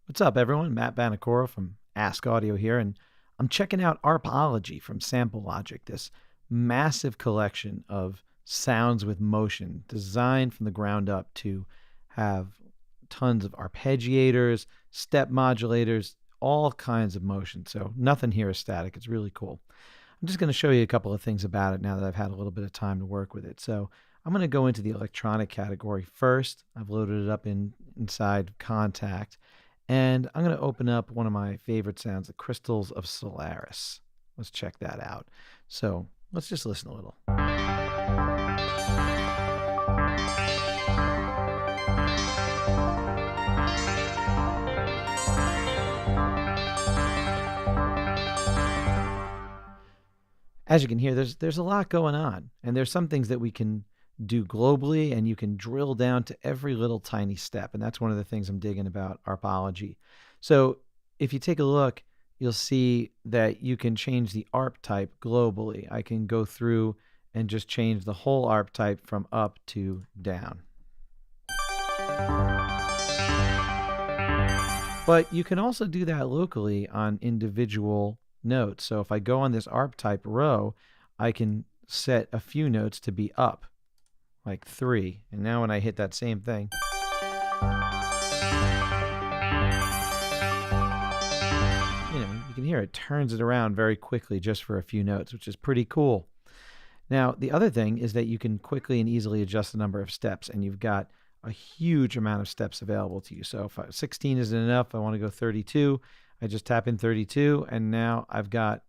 What's up, everyone? Matt Vanacoro from Ask.Audio here, and I'm checking out Arpology from Sample Logic, this massive collection of sounds with motion designed from the ground up to have tons of arpeggiators, step modulators, all kinds of motion. So nothing here is static. It's really cool. I'm just going to show you a couple of things about it now that I've had a little bit of time to work with it. So I'm going to go into the electronic category first. I've loaded it up inside Kontakt. And I'm going to open up one of my favorite sounds, the crystals of Solaris. Let's check that out. So let's just listen a little. As you can hear, there's a lot going on, and there's some things that we can do globally, and you can drill down to every little tiny step, and that's one of the things I'm digging about Arpology. So if you take a look, you'll see that you can change the arp type globally. I can go through and just change the whole arp type from up to down. But you can also do that locally on individual notes. So if I go on this arp type row, I can set a few notes to be up, like 3. And now when I hit that same thing, you can hear it turns it around very quickly just for a few notes, which is pretty cool. Now, the other thing is that you can quickly and easily adjust the number of steps, and you've got a huge amount of steps available to you. So if 16 isn't enough, I want to go 32. I just tap in 32, and now I've got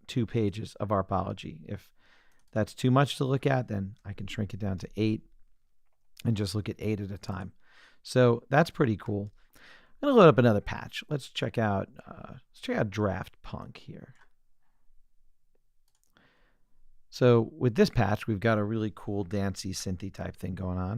2 pages of Arpology. If that's too much to look at, then I can shrink it down to 8 and just look at 8 at a time. So that's pretty cool. I'm going to load up another patch. Let's check out Draft Punk here. So with this patch, we've got a really cool dancey synthy type thing going on.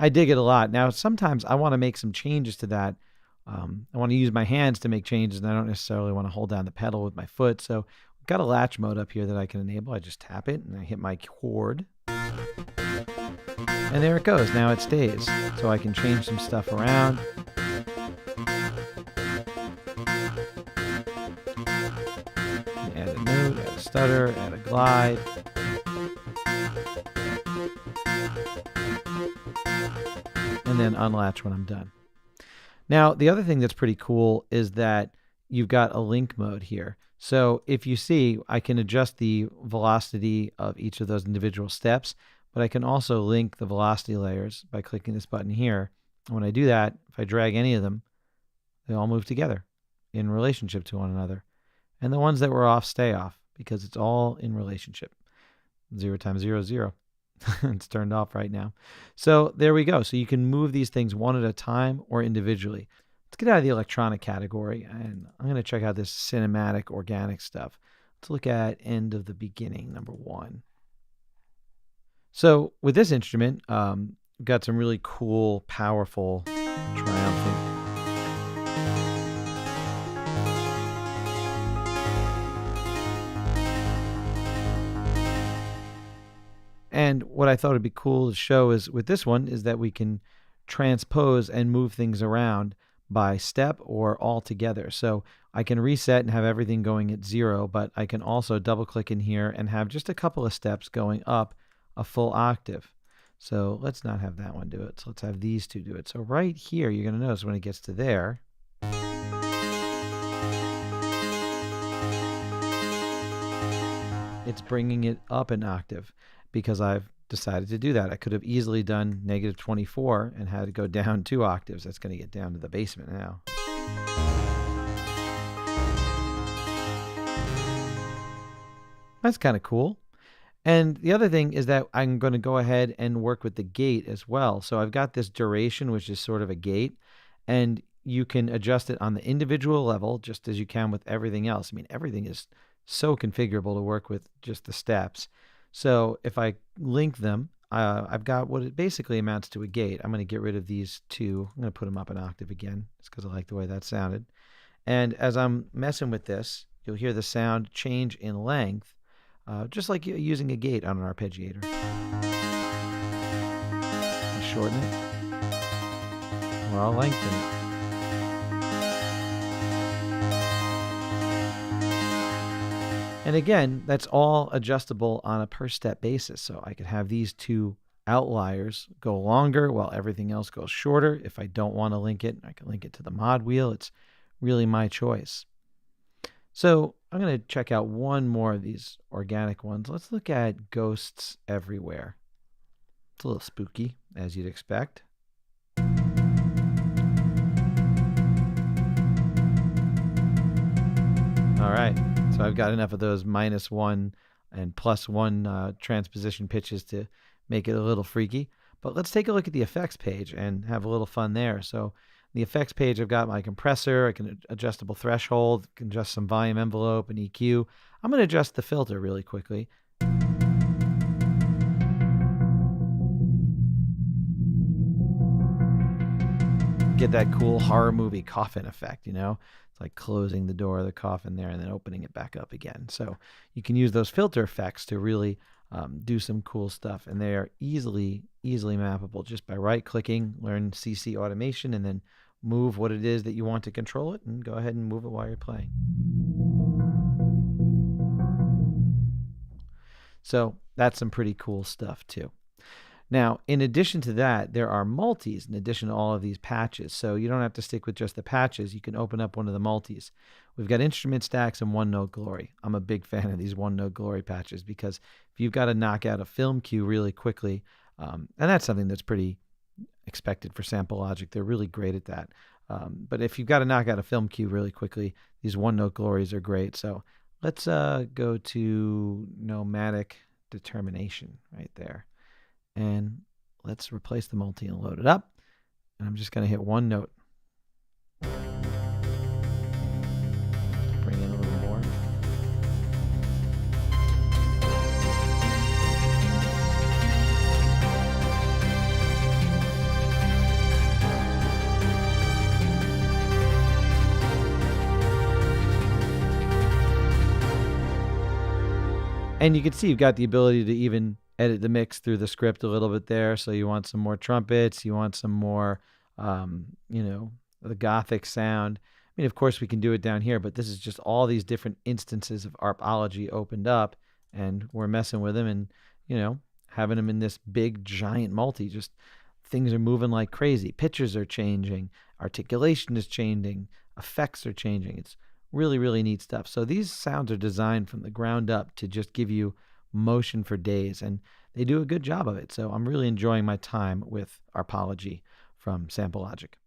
I dig it a lot. Now, sometimes I want to make some changes to that. I want to use my hands to make changes, and I don't necessarily want to hold down the pedal with my foot. So I've got a latch mode up here that I can enable. I just tap it, and I hit my chord. And there it goes. Now it stays. So I can change some stuff around. Add a note, add a stutter, add a glide. And then unlatch when I'm done. Now, the other thing that's pretty cool is that you've got a link mode here. So if you see, I can adjust the velocity of each of those individual steps, but I can also link the velocity layers by clicking this button here. And when I do that, if I drag any of them, they all move together in relationship to one another. And the ones that were off stay off because it's all in relationship. 0 times 0 is 0. It's turned off right now. So there we go. So you can move these things one at a time or individually. Let's get out of the electronic category, and I'm going to check out this cinematic organic stuff. Let's look at end of the beginning, number 1. So with this instrument, we've got some really cool, powerful, triumphant. And what I thought would be cool to show is with this one is that we can transpose and move things around by step or all together. So I can reset and have everything going at 0, but I can also double click in here and have just a couple of steps going up a full octave. So let's not have that one do it. So let's have these two do it. So right here, you're going to notice when it gets to there, it's bringing it up an octave because I've decided to do that. I could have easily done -24 and had to go down 2 octaves. That's going to get down to the basement now. That's kind of cool. And the other thing is that I'm going to go ahead and work with the gate as well. So I've got this duration, which is sort of a gate, and you can adjust it on the individual level just as you can with everything else. I mean, everything is so configurable to work with just the steps. So if I link them, I've got what it basically amounts to a gate. I'm going to get rid of these 2. I'm going to put them up an octave again, just because I like the way that sounded. And as I'm messing with this, you'll hear the sound change in length just like using a gate on an arpeggiator. I'll shorten it, or I'll lengthen it. And again, that's all adjustable on a per step basis. So I could have these two outliers go longer while everything else goes shorter. If I don't want to link it, I can link it to the mod wheel. It's really my choice. So I'm going to check out one more of these organic ones. Let's look at Ghosts Everywhere. It's a little spooky, as you'd expect. All right, so I've got enough of those -1 and +1 transposition pitches to make it a little freaky. But let's take a look at the effects page and have a little fun there. So the effects page, I've got my compressor, I can adjustable threshold, can adjust some volume envelope and EQ. I'm going to adjust the filter really quickly. Get that cool horror movie coffin effect, you know? It's like closing the door of the coffin there and then opening it back up again. So you can use those filter effects to really do some cool stuff, and they are easily mappable just by right-clicking, learn CC automation, and then move what it is that you want to control it, and go ahead and move it while you're playing. So that's some pretty cool stuff too. Now, in addition to that, there are multis in addition to all of these patches. So you don't have to stick with just the patches. You can open up one of the multis. We've got instrument stacks and one note glory. I'm a big fan of these one note glory patches because if you've got to knock out a film cue really quickly, and that's something that's pretty expected for Sample Logic. They're really great at that. But if you've got to knock out a film cue really quickly, these one note glories are great. So let's go to Nomadic Determination right there. And let's replace the multi and load it up. And I'm just going to hit one note. Bring in a little more. And you can see you've got the ability to even edit the mix through the script a little bit there. So you want some more trumpets, you want some more, the Gothic sound. I mean, of course, we can do it down here, but this is just all these different instances of Arpology opened up, and we're messing with them and, having them in this big, giant multi. Just things are moving like crazy. Pitches are changing, articulation is changing, effects are changing. It's really, really neat stuff. So these sounds are designed from the ground up to just give you motion for days, and they do a good job of it. So I'm really enjoying my time with Arpology from Sample Logic.